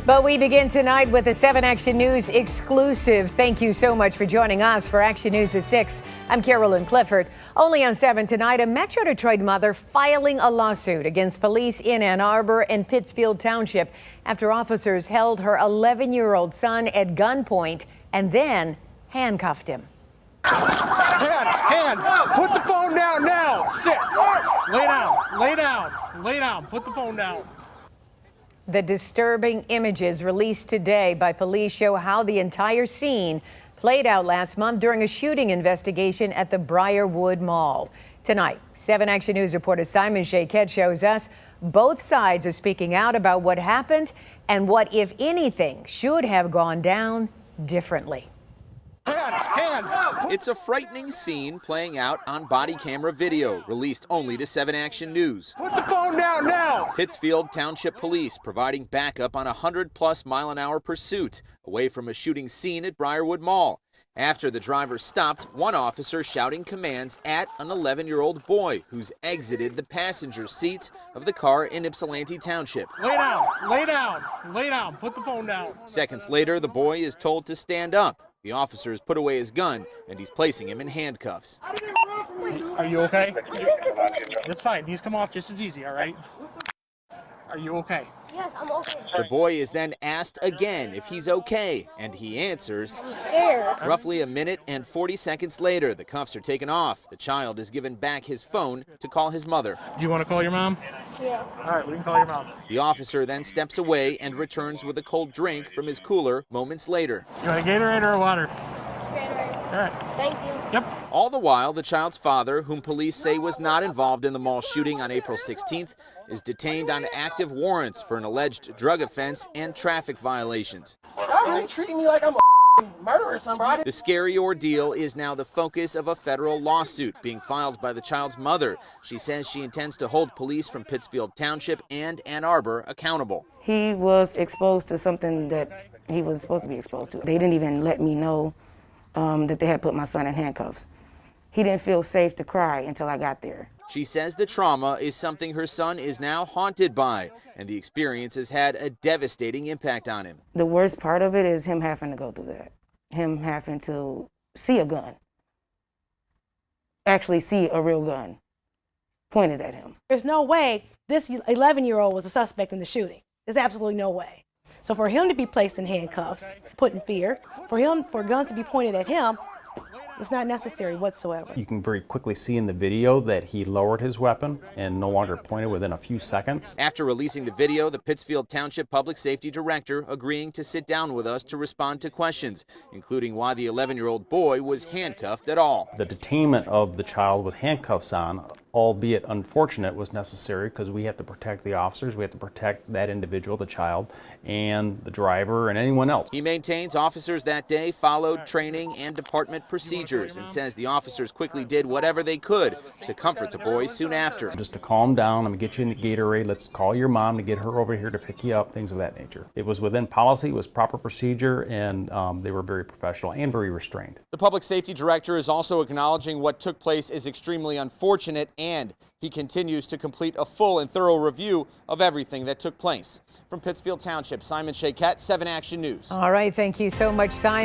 But we begin tonight with a 7 Action News exclusive. Thank you so much for joining us for Action News at 6. I'm Carolyn Clifford. Only on 7 tonight, a Metro Detroit mother filing a lawsuit against police in Ann Arbor and Pittsfield Township after officers held her 11-year-old son at gunpoint and then handcuffed him. Hands, put the phone down now. Sit, lay down, put the phone down. The disturbing images released today by police show how the entire scene played out last month during a shooting investigation at the Briarwood Mall. Tonight, 7 Action News reporter Simon Shaquette shows us both sides are speaking out about what happened and what, if anything, should have gone down differently. Hands. It's a frightening scene playing out on body camera video, released only to 7 Action News. Put the phone down now. Pittsfield Township Police providing backup on a 100+ mile-an-hour pursuit away from a shooting scene at Briarwood Mall. After the driver stopped, one officer shouting commands at an 11-year-old boy who's exited the passenger seat of the car in Ypsilanti Township. Lay down, put the phone down. Seconds later, the boy is told to stand up. The officers put away his gun, and he's placing him in handcuffs. Are you okay? That's fine. These come off just as easy, all right? Are you okay? Yes, I'm okay. The boy is then asked again if he's okay, and he answers. I'm scared. Roughly a minute and 40 seconds later, the cuffs are taken off. The child is given back his phone to call his mother. Do you want to call your mom? Yeah. All right, we can call your mom. The officer then steps away and returns with a cold drink from his cooler moments later. You want a Gatorade or a water? Gatorade. All right. Thank you. Yep. All the while, the child's father, whom police say was not involved in the mall shooting on April 16th, is detained on active warrants for an alleged drug offense and traffic violations. Y'all really treating me like I'm a murderer or somebody. The scary ordeal is now the focus of a federal lawsuit being filed by the child's mother. She says she intends to hold police from Pittsfield Township and Ann Arbor accountable. He was exposed to something that he wasn't supposed to be exposed to. They didn't even let me know that they had put my son in handcuffs. He didn't feel safe to cry until I got there. She says the trauma is something her son is now haunted by, and the experience has had a devastating impact on him. The worst part of it is him having to go through that. Him having to see a gun. Actually see a real gun pointed at him. There's no way this 11-year-old was a suspect in the shooting. There's absolutely no way. So for him to be placed in handcuffs, put in fear, for guns to be pointed at him, it's not necessary whatsoever. You can very quickly see in the video that he lowered his weapon and no longer pointed within a few seconds. After releasing the video, the Pittsfield Township Public Safety Director agreeing to sit down with us to respond to questions, including why the 11-year-old boy was handcuffed at all. The detainment of the child with handcuffs on, albeit unfortunate, was necessary because we have to protect the officers, we have to protect that individual, the child, and the driver and anyone else. He maintains officers that day followed training and department procedures and says the officers quickly did whatever they could to comfort the boy soon after. Just to calm down, I'm gonna get you in Gatorade, let's call your mom to get her over here to pick you up, things of that nature. It was within policy, it was proper procedure, and they were very professional and very restrained. The public safety director is also acknowledging what took place is extremely unfortunate, and he continues to complete a full and thorough review of everything that took place. From Pittsfield Township, Simon Shaquette, 7 Action News. All right, thank you so much, Simon.